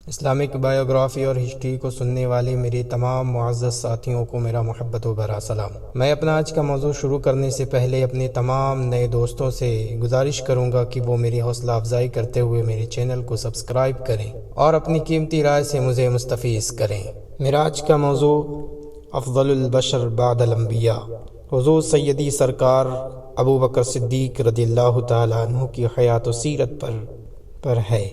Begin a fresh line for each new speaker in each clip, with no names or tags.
Islamic biography اور history کو سننے والے میرے تمام معزز ساتھیوں کو میرا محبت و بھرا سلام۔ میں اپنا آج کا موضوع شروع کرنے سے پہلے اپنے تمام نئے دوستوں سے گزارش کروں گا کہ وہ میری حوصلہ افزائی کرتے ہوئے میرے چینل کو سبسکرائب کریں اور اپنی قیمتی رائے سے مجھے مستفیض کریں۔ میرا آج کا موضوع افضل البشر بعد الانبیاء حضور سیدی سرکار ابو بکر صدیق رضی اللہ تعالیٰ عنہ کی حیات و سیرت پر ہے۔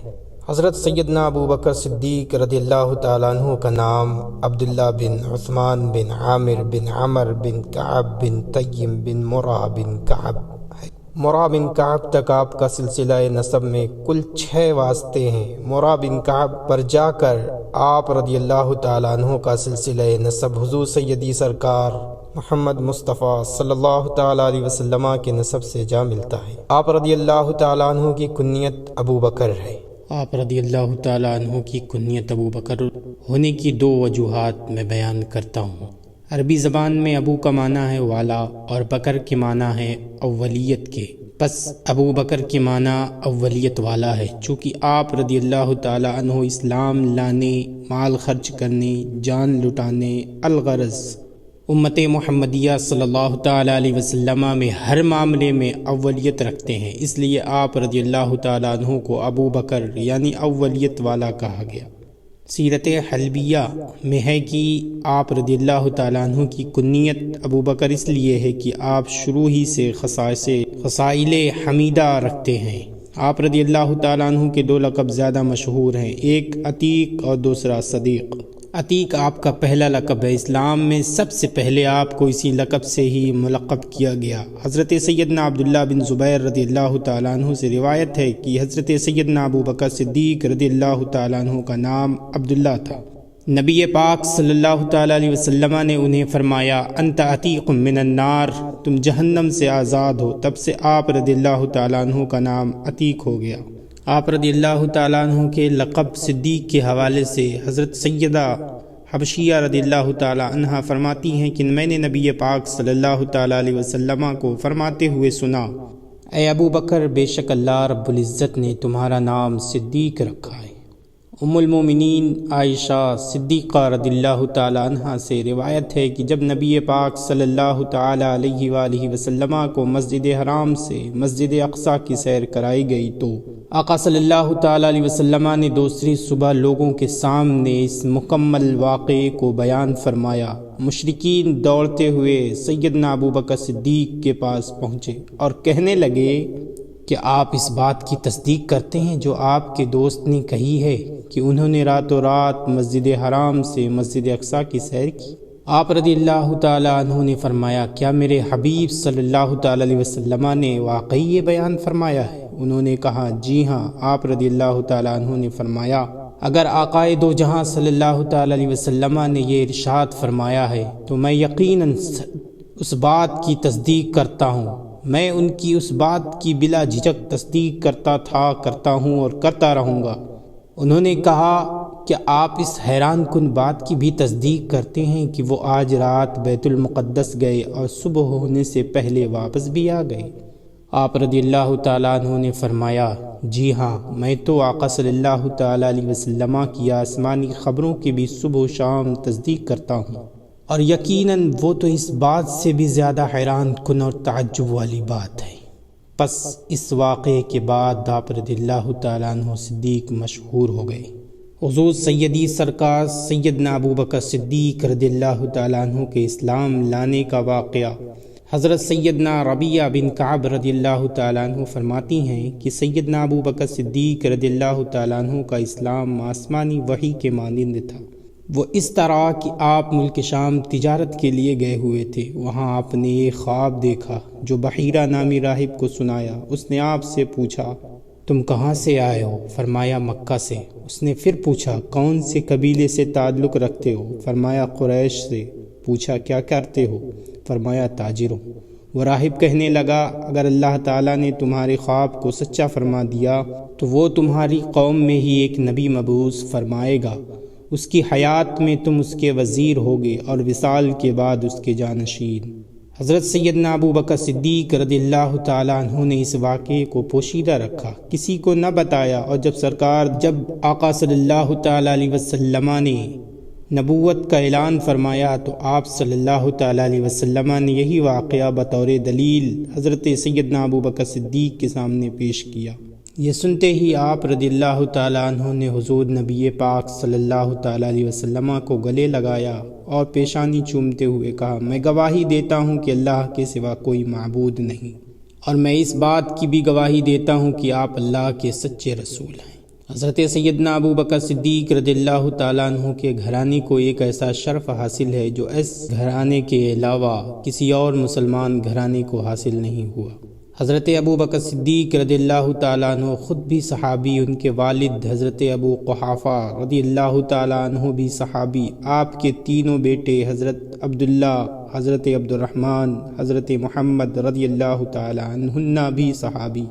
حضرت سیدنا ابو بکر صدیق رضی اللہ تعالیٰ عنہ کا نام عبداللہ بن عثمان بن عامر بن عمر بن کعب بن تیم بن مرہ بن کعب ہے۔ مرہ بن کعب تک آپ کا سلسلہ نسب میں کل 6 واسطے ہیں۔ مرہ بن کعب پر جا کر آپ رضی اللہ تعالیٰ عنہ کا سلسلہ نسب حضور سیدی سرکار محمد مصطفیٰ صلی اللہ تعالیٰ علیہ وسلم کے نسب سے جا ملتا ہے۔ آپ رضی اللہ تعالیٰ عنہ کی کنیت ابو بکر ہے۔
آپ رضی اللہ تعالیٰ عنہ کی کنیت ابو بکر ہونے کی 2 وجوہات میں بیان کرتا ہوں۔ عربی زبان میں ابو کا معنی ہے والا اور بکر کے معنی ہے اولیت کے، پس ابو بکر کے معنی اولیت والا ہے۔ چونکہ آپ رضی اللہ تعالیٰ عنہ اسلام لانے، مال خرچ کرنے، جان لٹانے، الغرض امت محمدیہ صلی اللہ تعالیٰ علیہ وسلم میں ہر معاملے میں اولیت رکھتے ہیں، اس لیے آپ رضی اللہ تعالیٰ عنہ کو ابو بکر یعنی اولیت والا کہا گیا۔ سیرت حلبیہ میں ہے کہ آپ رضی اللہ تعالیٰ عنہ کی کنیت ابو بکر اس لیے ہے کہ آپ شروع ہی سے خصائل حمیدہ رکھتے ہیں۔ آپ رضی اللہ تعالیٰ عنہ کے 2 لقب زیادہ مشہور ہیں، ایک عتیق اور دوسرا صدیق۔ عتیق آپ کا پہلا لقب ہے۔ اسلام میں سب سے پہلے آپ کو اسی لقب سے ہی ملقب کیا گیا۔ حضرت سیدنا عبداللہ بن زبیر رضی اللہ تعالیٰ عنہ سے روایت ہے کہ حضرت سیدنا ابو بکر صدیق رضی اللہ تعالیٰ عنہ کا نام عبداللہ تھا۔ نبی پاک صلی اللہ تعالیٰ علیہ وسلم نے انہیں فرمایا انت عتیق من النار، تم جہنم سے آزاد ہو۔ تب سے آپ رضی اللہ تعالیٰ عنہ کا نام عتیق ہو گیا۔ آپ رضی اللہ تعالیٰ عنہ کے لقب صدیق کے حوالے سے حضرت سیدہ حبشیہ رضی اللہ تعالیٰ عنہ فرماتی ہیں کہ میں نے نبی پاک صلی اللہ تعالیٰ علیہ وسلم کو فرماتے ہوئے سنا، اے ابو بکر، بے شک اللہ رب العزت نے تمہارا نام صدیق رکھا ہے۔ ام المومنین عائشہ صدیقہ رضی اللہ تعالیٰ عنہ سے روایت ہے کہ جب نبی پاک صلی اللہ تعالیٰ علیہ وآلہ وسلم کو مسجد حرام سے مسجد اقصیٰ کی سیر کرائی گئی تو آقا صلی اللہ تعالیٰ علیہ وسلم نے دوسری صبح لوگوں کے سامنے اس مکمل واقعے کو بیان فرمایا۔ مشرکین دوڑتے ہوئے سیدنا ابو بکر صدیق کے پاس پہنچے اور کہنے لگے کہ آپ اس بات کی تصدیق کرتے ہیں جو آپ کے دوست نے کہی ہے کہ انہوں نے راتوں رات مسجد حرام سے مسجد اقصیٰ کی سیر کی؟ آپ رضی اللہ تعالیٰ عنہ نے فرمایا کیا میرے حبیب صلی اللہ تعالیٰ علیہ وسلم نے واقعی یہ بیان فرمایا ہے؟ انہوں نے کہا جی ہاں۔ آپ رضی اللہ تعالیٰ عنہ نے فرمایا اگر آقائے دو جہاں صلی اللہ تعالیٰ علیہ وسلم نے یہ ارشاد فرمایا ہے تو میں یقیناً اس بات کی تصدیق کرتا ہوں۔ میں ان کی اس بات کی بلا جھجک تصدیق کرتا ہوں اور کرتا رہوں گا۔ انہوں نے کہا کہ آپ اس حیران کن بات کی بھی تصدیق کرتے ہیں کہ وہ آج رات بیت المقدس گئے اور صبح ہونے سے پہلے واپس بھی آ گئے؟ آپ رضی اللہ تعالیٰ عنہ نے فرمایا جی ہاں، میں تو آقا صلی اللہ تعالیٰ علیہ وسلم کی آسمانی خبروں کی بھی صبح و شام تصدیق کرتا ہوں، اور یقیناً وہ تو اس بات سے بھی زیادہ حیران کن اور تعجب والی بات ہے۔ پس اس واقعے کے بعد آپ رضی اللہ تعالیٰ عنہ صدیق مشہور ہو گئے۔ حضور سیدی سرکار سیدنا ابو بکر صدیق رضی اللہ تعالیٰ عنہ کے اسلام لانے کا واقعہ حضرت سیدنا ربیعہ بن کعب رضی اللہ تعالیٰ عنہ فرماتی ہیں کہ سیدنا ابو بکر صدیق رضی اللہ تعالیٰ عنہ کا اسلام آسمانی وحی کے مانند تھا۔ وہ اس طرح کہ آپ ملک شام تجارت کے لیے گئے ہوئے تھے۔ وہاں آپ نے ایک خواب دیکھا جو بحیرہ نامی راہب کو سنایا۔ اس نے آپ سے پوچھا تم کہاں سے آئے ہو؟ فرمایا مکہ سے۔ اس نے پھر پوچھا کون سے قبیلے سے تعلق رکھتے ہو؟ فرمایا قریش سے۔ پوچھا کیا کرتے ہو؟ فرمایا تاجر ہوں۔ وہ راہب کہنے لگا اگر اللہ تعالیٰ نے تمہارے خواب کو سچا فرما دیا تو وہ تمہاری قوم میں ہی ایک نبی مبعوث فرمائے گا، اس کی حیات میں تم اس کے وزیر ہوگے اور وصال کے بعد اس کے جانشین۔ حضرت سیدنا ابو بکر صدیق رضی اللہ تعالیٰ عنہ نے اس واقعے کو پوشیدہ رکھا، کسی کو نہ بتایا، اور جب آقا صلی اللہ تعالیٰ علیہ وسلم نے نبوت کا اعلان فرمایا تو آپ صلی اللہ تعالیٰ علیہ وسلم نے یہی واقعہ بطور دلیل حضرت سیدنا ابو بکر صدیق کے سامنے پیش کیا۔ یہ سنتے ہی آپ رضی اللہ تعالیٰ عنہ نے حضور نبی پاک صلی اللہ تعالیٰ علیہ وسلم کو گلے لگایا اور پیشانی چومتے ہوئے کہا، میں گواہی دیتا ہوں کہ اللہ کے سوا کوئی معبود نہیں، اور میں اس بات کی بھی گواہی دیتا ہوں کہ آپ اللہ کے سچے رسول ہیں۔ حضرت سیدنا ابو بکر صدیق رضی اللہ تعالیٰ عنہ کے گھرانے کو ایک ایسا شرف حاصل ہے جو اس گھرانے کے علاوہ کسی اور مسلمان گھرانے کو حاصل نہیں ہوا۔ حضرت ابو بکر صدیق رضی اللہ تعالیٰ عنہ خود بھی صحابی، ان کے والد حضرت ابو قحافہ رضی اللہ تعالیٰ عنہ بھی صحابی، آپ کے تینوں بیٹے حضرت عبداللہ، حضرت عبد الرحمن، حضرت محمد رضی اللہ تعالیٰ عنہ بھی صحابی،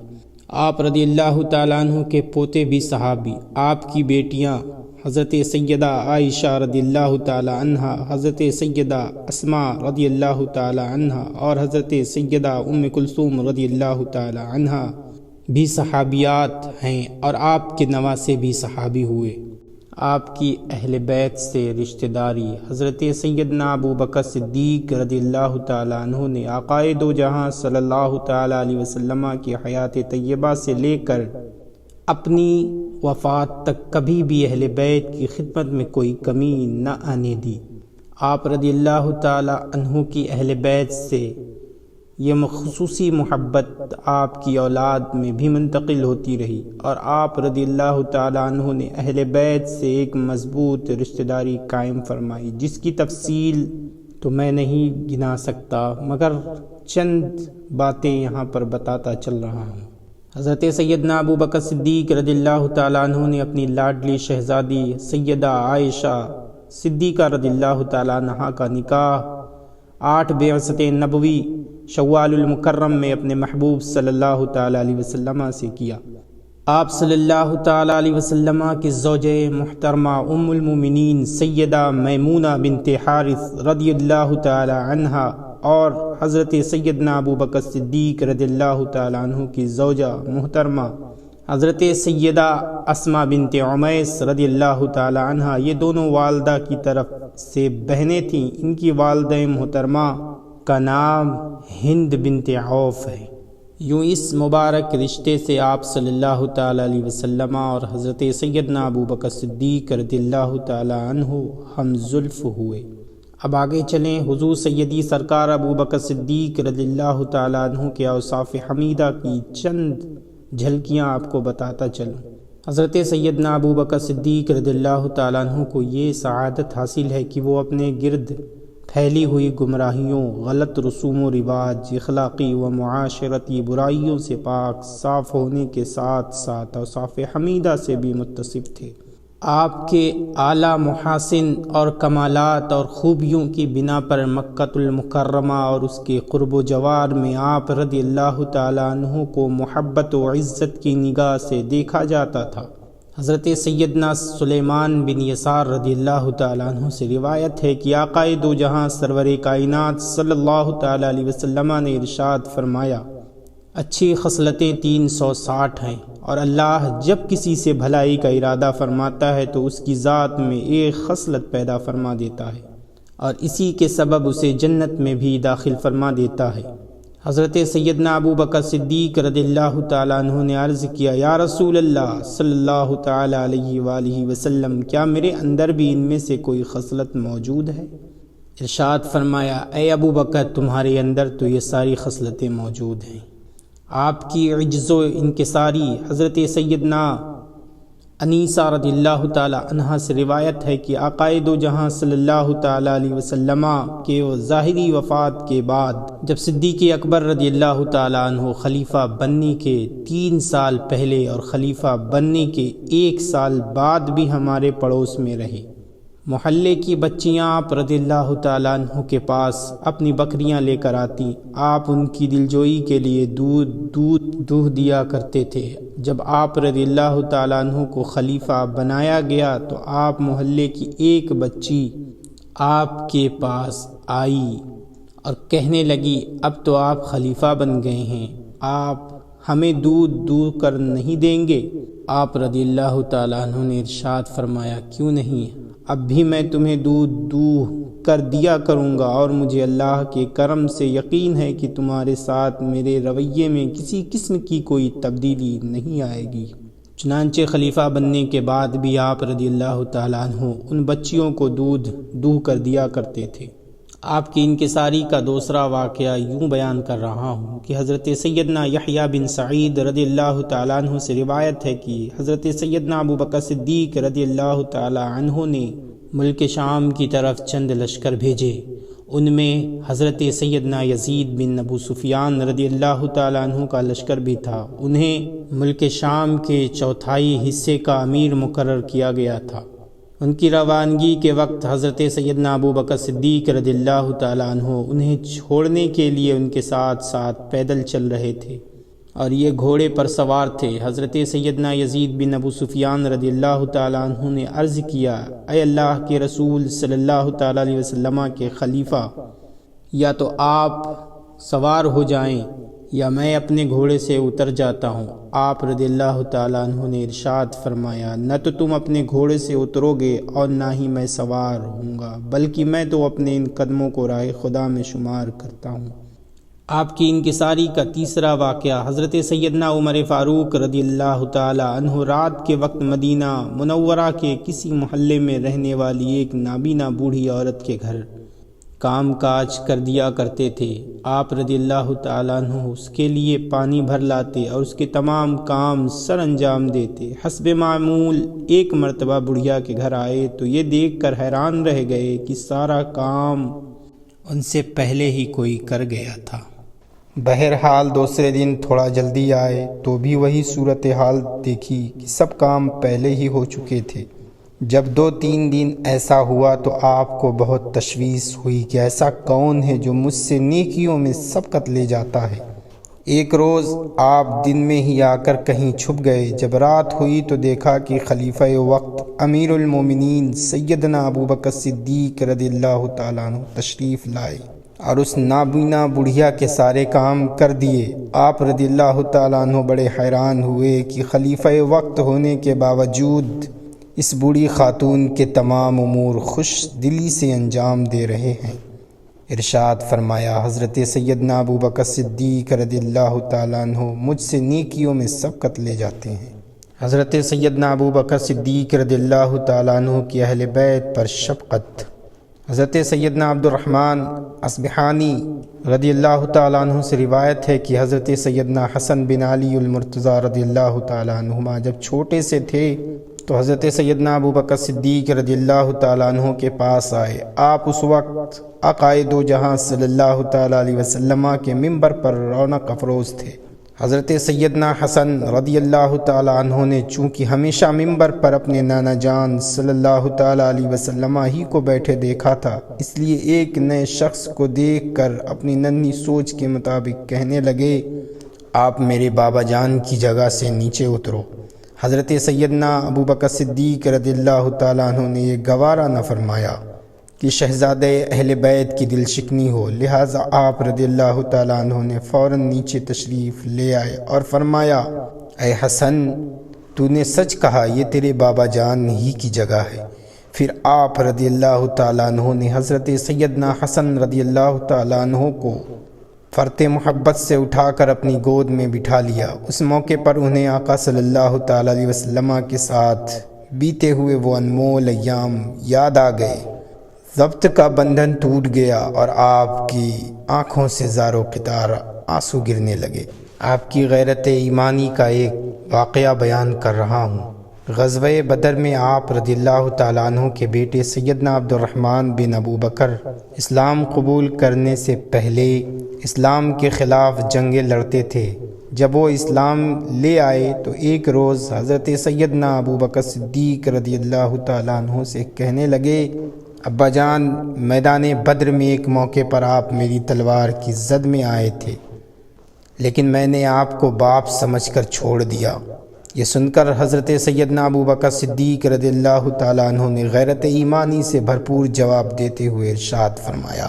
آپ رضی اللہ تعالیٰ عنہ کے پوتے بھی صحابی، آپ کی بیٹیاں حضرت سیدہ عائشہ رضی اللہ تعالیٰ عنہا، حضرت سیدہ اسماء رضی اللہ تعالیٰ عنہا اور حضرت سیدہ ام کلثوم رضی اللہ تعالیٰ عنہا بھی صحابیات ہیں، اور آپ کے نواسے بھی صحابی ہوئے۔ آپ کی اہل بیت سے رشتہ داری حضرت سیدنا ابو بکر صدیق رضی اللہ تعالیٰ عنہ نے آقائے دو جہاں صلی اللہ تعالیٰ علیہ وسلم کی حیات طیبہ سے لے کر اپنی وفات تک کبھی بھی اہل بیت کی خدمت میں کوئی کمی نہ آنے دی۔ آپ رضی اللہ تعالیٰ عنہ کی اہل بیت سے یہ خصوصی محبت آپ کی اولاد میں بھی منتقل ہوتی رہی، اور آپ رضی اللہ تعالیٰ عنہ نے اہل بیت سے ایک مضبوط رشتہ داری قائم فرمائی، جس کی تفصیل تو میں نہیں گنا سکتا، مگر چند باتیں یہاں پر بتاتا چل رہا ہوں۔ حضرت سیدنا ابو بکر صدیق رضی اللہ تعالیٰ عنہ نے اپنی لاڈلی شہزادی سیدہ عائشہ صدیقہ رضی اللہ تعالیٰ عنہا کا نکاح 8 بعثت نبوی شوال المکرم میں اپنے محبوب صلی اللہ تعالیٰ علیہ وسلم سے کیا۔ آپ صلی اللہ تعالیٰ علیہ وسلم کی زوجہ محترمہ ام المومنین سیدہ میمونہ بنت حارث رضی اللہ تعالیٰ عنہا اور حضرت سیدنا ابو بکر صدیق رضی اللہ تعالیٰ عنہ کی زوجہ محترمہ حضرت سیدہ اسماء بنت عمیس رضی اللہ تعالیٰ عنہا، یہ دونوں والدہ کی طرف سے بہنیں تھیں۔ ان کی والدہ محترمہ کا نام ہند بنت عوف ہے۔ یوں اس مبارک رشتے سے آپ صلی اللہ تعالیٰ علیہ وسلم اور حضرت سیدنا ابو بکر صدیق رضی اللہ تعالیٰ عنہ ہم زلف ہوئے۔ اب آگے چلیں، حضور سیدی سرکار ابو بکر صدیق رضی اللہ تعالیٰ عنہ کے اوصاف حمیدہ کی چند جھلکیاں آپ کو بتاتا چلوں۔ حضرت سیدنا ابو بکر صدیق رضی اللہ تعالیٰ عنہ کو یہ سعادت حاصل ہے کہ وہ اپنے گرد پھیلی ہوئی گمراہیوں، غلط رسوم و رواج، اخلاقی و معاشرتی برائیوں سے پاک صاف ہونے کے ساتھ ساتھ اوصاف حمیدہ سے بھی متصف تھے۔ آپ کے اعلیٰ محاسن اور کمالات اور خوبیوں کی بنا پر مکۃ المکرمہ اور اس کے قرب و جوار میں آپ رضی اللہ تعالیٰ عنہ کو محبت و عزت کی نگاہ سے دیکھا جاتا تھا۔ حضرت سیدنا سلیمان بن یسار رضی اللہ تعالیٰ عنہ سے روایت ہے کہ آقائے دو جہاں سرور کائنات صلی اللہ تعالیٰ علیہ وسلم نے ارشاد فرمایا، اچھی خصلتیں 360 ہیں، اور اللہ جب کسی سے بھلائی کا ارادہ فرماتا ہے تو اس کی ذات میں ایک خصلت پیدا فرما دیتا ہے، اور اسی کے سبب اسے جنت میں بھی داخل فرما دیتا ہے۔ حضرت سیدنا ابو بکر صدیق رضی اللہ تعالیٰ عنہ نے عرض کیا، یا رسول اللہ صلی اللہ تعالیٰ علیہ وآلہ وسلم، کیا میرے اندر بھی ان میں سے کوئی خصلت موجود ہے؟ ارشاد فرمایا، اے ابو بکر، تمہارے اندر تو یہ ساری خصلتیں موجود ہیں۔ آپ کی عجز و انکساری حضرت سیدنا انیسہ رضی اللہ تعالیٰ عنہ سے روایت ہے کہ آقائے دو جہاں صلی اللہ تعالیٰ علیہ وسلم کے ظاہری وفات کے بعد جب صدیق اکبر رضی اللہ تعالیٰ عنہ خلیفہ بننے کے 3 سال پہلے اور خلیفہ بننے کے 1 سال بعد بھی ہمارے پڑوس میں رہے، محلے کی بچیاں آپ رضی اللہ تعالیٰ عنہ کے پاس اپنی بکریاں لے کر آتی، آپ ان کی دلجوئی کے لیے دودھ دیا کرتے تھے۔ جب آپ رضی اللہ تعالیٰ عنہ کو خلیفہ بنایا گیا تو آپ محلے کی ایک بچی آپ کے پاس آئی اور کہنے لگی اب تو آپ خلیفہ بن گئے ہیں، آپ ہمیں دودھ دو کر نہیں دیں گے؟ آپ رضی اللہ تعالیٰ عنہ نے ارشاد فرمایا کیوں نہیں، اب بھی میں تمہیں دودھ دو کر دیا کروں گا، اور مجھے اللہ کے کرم سے یقین ہے کہ تمہارے ساتھ میرے رویے میں کسی قسم کی کوئی تبدیلی نہیں آئے گی۔ چنانچہ خلیفہ بننے کے بعد بھی آپ رضی اللہ تعالیٰ عنہ ان بچیوں کو دودھ دو کر دیا کرتے تھے۔ آپ کی انکساری کا دوسرا واقعہ یوں بیان کر رہا ہوں کہ حضرت سیدنا یحییٰ بن سعید رضی اللہ تعالیٰ عنہ سے روایت ہے کہ حضرت سیدنا ابو بکر صدیق رضی اللہ تعالیٰ عنہ نے ملک شام کی طرف چند لشکر بھیجے۔ ان میں حضرت سیدنا یزید بن ابو سفیان رضی اللہ تعالیٰ عنہ کا لشکر بھی تھا۔ انہیں ملک شام کے چوتھائی حصے کا امیر مقرر کیا گیا تھا۔ ان کی روانگی کے وقت حضرت سیدنا ابو بکر صدیق رضی اللہ تعالیٰ عنہ انہیں چھوڑنے کے لیے ان کے ساتھ ساتھ پیدل چل رہے تھے، اور یہ گھوڑے پر سوار تھے۔ حضرت سیدنا یزید بن ابو سفیان رضی اللہ تعالیٰ عنہ نے عرض کیا اے اللہ کے رسول صلی اللہ تعالیٰ علیہ وسلم کے خلیفہ، یا تو آپ سوار ہو جائیں یا میں اپنے گھوڑے سے اتر جاتا ہوں۔ آپ رضی اللہ تعالیٰ عنہ نے ارشاد فرمایا نہ تو تم اپنے گھوڑے سے اترو گے اور نہ ہی میں سوار ہوں گا، بلکہ میں تو اپنے ان قدموں کو راہ خدا میں شمار کرتا ہوں۔ آپ کی انکساری کا تیسرا واقعہ حضرت سیدنا عمر فاروق رضی اللہ تعالیٰ عنہ رات کے وقت مدینہ منورہ کے کسی محلے میں رہنے والی ایک نابینا بوڑھی عورت کے گھر کام کاج کر دیا کرتے تھے۔ آپ رضی اللہ تعالیٰ عنہ اس کے لیے پانی بھر لاتے اور اس کے تمام کام سر انجام دیتے۔ حسب معمول ایک مرتبہ بڑھیا کے گھر آئے تو یہ دیکھ کر حیران رہ گئے کہ سارا کام ان سے پہلے ہی کوئی کر گیا تھا۔
بہرحال دوسرے دن تھوڑا جلدی آئے تو بھی وہی صورتحال دیکھی کہ سب کام پہلے ہی ہو چکے تھے۔ جب 2-3 دن ایسا ہوا تو آپ کو بہت تشویش ہوئی کہ ایسا کون ہے جو مجھ سے نیکیوں میں سبقت لے جاتا ہے۔ ایک روز آپ دن میں ہی آ کر کہیں چھپ گئے۔ جب رات ہوئی تو دیکھا کہ خلیفہ وقت امیر المومنین سیدنا ابو بکر صدیق رضی اللہ تعالیٰ عنہ تشریف لائے اور اس نابینا بڑھیا کے سارے کام کر دیے۔ آپ رضی اللہ تعالیٰ عنہ بڑے حیران ہوئے کہ خلیفہ وقت ہونے کے باوجود اس بوڑھی خاتون کے تمام امور خوش دلی سے انجام دے رہے ہیں۔ ارشاد فرمایا حضرت سیدنا ابو بکر صدیق رضی اللہ تعالیٰ عنہ مجھ سے نیکیوں میں سبقت لے جاتے ہیں۔ حضرت سیدنا ابو بکر صدیق رضی اللہ تعالیٰ عنہ کی اہل بیت پر شفقت۔ حضرت سیدنا عبد الرحمن اصبہانی رضی اللہ تعالیٰ عنہ سے روایت ہے کہ حضرت سیدنا حسن بن علی المرتضیٰ رضی اللہ تعالیٰ عنہما جب چھوٹے سے تھے تو حضرت سیدنا ابو بکر صدیق رضی اللہ تعالیٰ عنہ کے پاس آئے۔ آپ اس وقت آقائے دو جہاں صلی اللہ تعالیٰ علیہ وسلم کے منبر پر رونق افروز تھے۔ حضرت سیدنا حسن رضی اللہ تعالیٰ عنہ نے چونکہ ہمیشہ منبر پر اپنے نانا جان صلی اللہ تعالیٰ علیہ وسلم ہی کو بیٹھے دیکھا تھا، اس لیے ایک نئے شخص کو دیکھ کر اپنی ننھی سوچ کے مطابق کہنے لگے آپ میرے بابا جان کی جگہ سے نیچے اترو۔ حضرت سیدنا ابو بکر صدیق رضی اللہ تعالیٰ عنہ نے یہ گوارا نہ فرمایا کہ شہزادہ اہل بیت کی دل شکنی ہو، لہٰذا آپ رضی اللہ تعالیٰ عنہ نے فوراً نیچے تشریف لے آئے اور فرمایا اے حسن تو نے سچ کہا، یہ تیرے بابا جان ہی کی جگہ ہے۔ پھر آپ رضی اللہ تعالیٰ عنہ نے حضرت سیدنا حسن رضی اللہ تعالیٰ عنہ کو فرط محبت سے اٹھا کر اپنی گود میں بٹھا لیا۔ اس موقع پر انہیں آقا صلی اللہ تعالیٰ علیہ وسلم کے ساتھ بیتے ہوئے وہ انمول ایام یاد آ گئے۔ ضبط کا بندھن ٹوٹ گیا اور آپ کی آنکھوں سے زار و قطار آنسو گرنے لگے۔ آپ کی غیرت ایمانی کا ایک واقعہ بیان کر رہا ہوں۔ غزوہ بدر میں آپ رضی اللہ تعالیٰ عنہ کے بیٹے سیدنا عبد الرحمن بن ابو بکر اسلام قبول کرنے سے پہلے اسلام کے خلاف جنگیں لڑتے تھے۔ جب وہ اسلام لے آئے تو ایک روز حضرت سیدنا ابو بکر صدیق رضی اللہ تعالیٰ عنہ سے کہنے لگے ابا جان میدان بدر میں ایک موقع پر آپ میری تلوار کی زد میں آئے تھے، لیکن میں نے آپ کو باپ سمجھ کر چھوڑ دیا۔ یہ سن کر حضرت سیدنا ابو بکر صدیق رضی اللہ تعالیٰ عنہ نے غیرت ایمانی سے بھرپور جواب دیتے ہوئے ارشاد فرمایا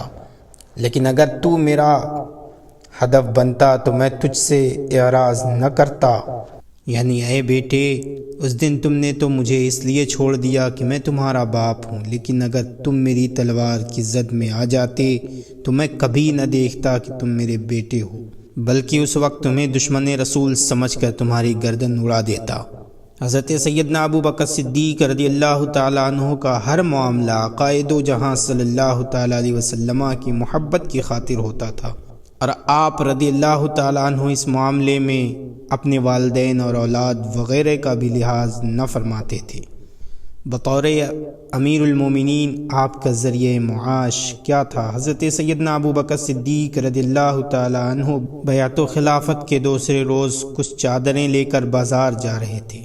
لیکن اگر تو میرا ہدف بنتا تو میں تجھ سے اعراض نہ کرتا۔
یعنی اے بیٹے، اس دن تم نے تو مجھے اس لیے چھوڑ دیا کہ میں تمہارا باپ ہوں، لیکن اگر تم میری تلوار کی زد میں آ جاتے تو میں کبھی نہ دیکھتا کہ تم میرے بیٹے ہو، بلکہ اس وقت تمہیں دشمن رسول سمجھ کر تمہاری گردن اڑا دیتا۔ حضرت سیدنا ابو بکر صدیق رضی اللہ تعالیٰ عنہ کا ہر معاملہ قائد و جہاں صلی اللہ تعالیٰ علیہ وسلم کی محبت کی خاطر ہوتا تھا، اور آپ رضی اللہ تعالیٰ عنہ اس معاملے میں اپنے والدین اور اولاد وغیرہ کا بھی لحاظ نہ فرماتے تھے۔ بطور امیر المومنین آپ کا ذریعہ معاش کیا تھا؟ حضرت سیدنا ابو بکر صدیق رضی اللہ تعالیٰ عنہ بیعت و خلافت کے دوسرے روز کچھ چادریں لے کر بازار جا رہے تھے۔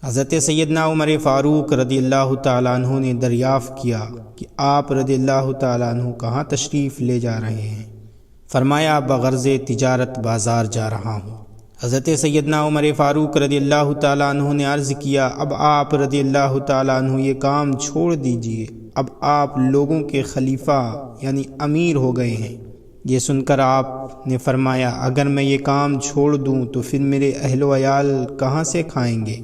حضرت سیدنا عمر فاروق رضی اللہ تعالیٰ عنہ نے دریافت کیا کہ آپ رضی اللہ تعالیٰ عنہ کہاں تشریف لے جا رہے ہیں؟ فرمایا بغرض تجارت بازار جا رہا ہوں۔ حضرت سیدنا عمر فاروق رضی اللہ تعالیٰ عنہ نے عرض کیا اب آپ رضی اللہ تعالیٰ عنہ یہ کام چھوڑ دیجئے، اب آپ لوگوں کے خلیفہ یعنی امیر ہو گئے ہیں۔ یہ سن کر آپ نے فرمایا اگر میں یہ کام چھوڑ دوں تو پھر میرے اہل و عیال کہاں سے کھائیں گے؟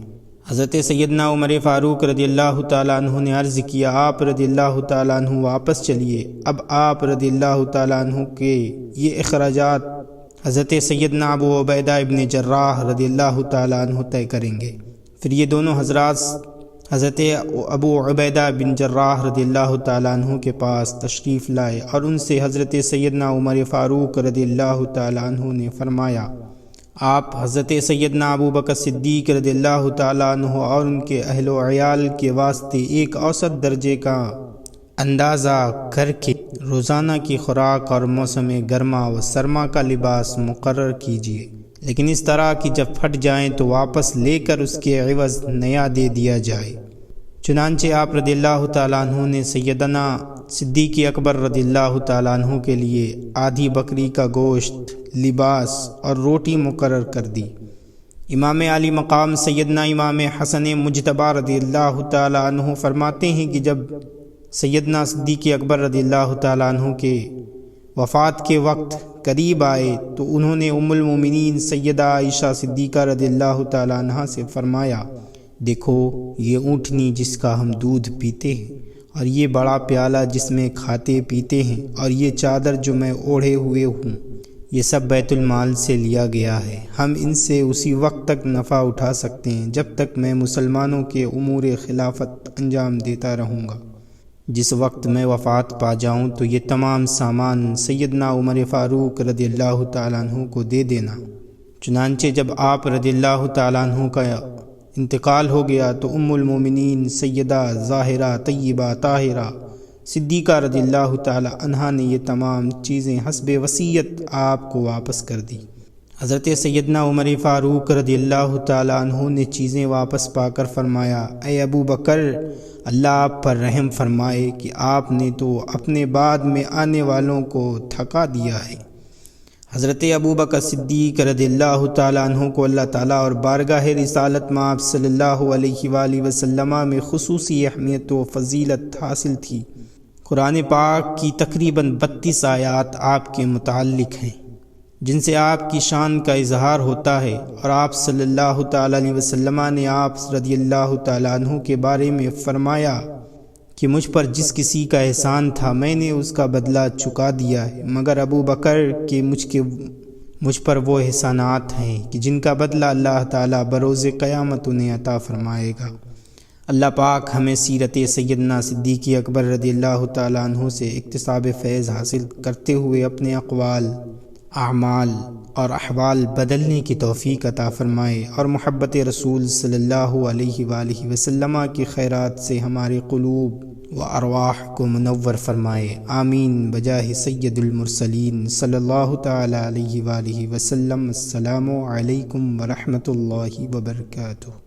حضرت سیدنا عمر فاروق رضی اللہ تعالیٰ عنہ نے عرض کیا آپ رضی اللہ تعالیٰ عنہ واپس چلیے، اب آپ رضی اللہ تعالیٰ عنہ کے یہ اخراجات حضرت سیدنا ابو عبیدہ ابن جراح رضی اللہ تعالیٰ عنہ طے کریں گے۔ پھر یہ دونوں حضرات حضرت ابو عبیدہ بن جراح رضی اللہ تعالیٰ عنہ کے پاس تشریف لائے اور ان سے حضرت سیدنا عمر فاروق رضی اللہ تعالیٰ عنہ نے فرمایا آپ حضرت سیدنا ابو بکر صدیق رضی اللہ تعالیٰ عنہ اور ان کے اہل و عیال کے واسطے ایک اوسط درجے کا اندازہ کر کے روزانہ کی خوراک اور موسم گرما و سرما کا لباس مقرر کیجیے، لیکن اس طرح کہ جب پھٹ جائیں تو واپس لے کر اس کے عوض نیا دے دیا جائے۔ چنانچہ آپ رضی اللہ تعالیٰ عنہ نے سیدنا صدیق اکبر رضی اللہ تعالیٰ عنہ کے لیے آدھی بکری کا گوشت، لباس اور روٹی مقرر کر دی۔ امام علی مقام سیدنا امام حسن مجتبی رضی اللہ تعالیٰ عنہ فرماتے ہیں کہ جب سیدنا صدیق اکبر رضی اللہ تعالیٰ عنہ کے وفات کے وقت قریب آئے تو انہوں نے ام المومنین سیدہ عائشہ صدیقہ رضی اللہ تعالیٰ عنہ سے فرمایا دیکھو یہ اونٹنی جس کا ہم دودھ پیتے ہیں اور یہ بڑا پیالہ جس میں کھاتے پیتے ہیں اور یہ چادر جو میں اوڑھے ہوئے ہوں یہ سب بیت المال سے لیا گیا ہے، ہم ان سے اسی وقت تک نفع اٹھا سکتے ہیں جب تک میں مسلمانوں کے امور خلافت انجام دیتا رہوں گا۔ جس وقت میں وفات پا جاؤں تو یہ تمام سامان سیدنا عمر فاروق رضی اللہ تعالیٰ عنہ کو دے دینا۔ چنانچہ جب آپ رضی اللہ تعالیٰ عنہ کا انتقال ہو گیا تو ام المومنین سیدہ ظاہرہ طیبہ طاہرہ صدیقہ رضی اللہ تعالیٰ عنہ نے یہ تمام چیزیں حسب وصیت آپ کو واپس کر دی۔ حضرت سیدنا عمر فاروق رضی اللہ تعالیٰ عنہ نے چیزیں واپس پا کر فرمایا اے ابو بکر اللہ آپ پر رحم فرمائے کہ آپ نے تو اپنے بعد میں آنے والوں کو تھکا دیا ہے۔ حضرت ابو بکر صدیق رضی اللہ تعالیٰ عنہ کو اللہ تعالیٰ اور بارگاہ رسالت میں آپ صلی اللہ علیہ وآلہ وسلم میں خصوصی اہمیت و فضیلت حاصل تھی۔ قرآن پاک کی تقریباً 32 آیات آپ کے متعلق ہیں جن سے آپ کی شان کا اظہار ہوتا ہے، اور آپ صلی اللہ تعالیٰ علیہ وسلم نے آپ رضی اللہ تعالیٰ عنہ کے بارے میں فرمایا کہ مجھ پر جس کسی کا احسان تھا میں نے اس کا بدلہ چکا دیا ہے، مگر ابو بکر کے مجھ پر وہ احسانات ہیں کہ جن کا بدلہ اللہ تعالیٰ بروز قیامت انہیں عطا فرمائے گا۔ اللہ پاک ہمیں سیرت سیدنا صدیق اکبر رضی اللہ تعالیٰ عنہ سے اکتساب فیض حاصل کرتے ہوئے اپنے اقوال، اعمال اور احوال بدلنے کی توفیق عطا فرمائے، اور محبت رسول صلی اللہ علیہ وآلہ وسلم کی خیرات سے ہمارے قلوب و ارواح کو منور فرمائے، آمین بجاہ سید المرسلین صلی اللہ تعالی علیہ وآلہ وسلم۔ السلام علیکم ورحمۃ اللہ وبرکاتہ۔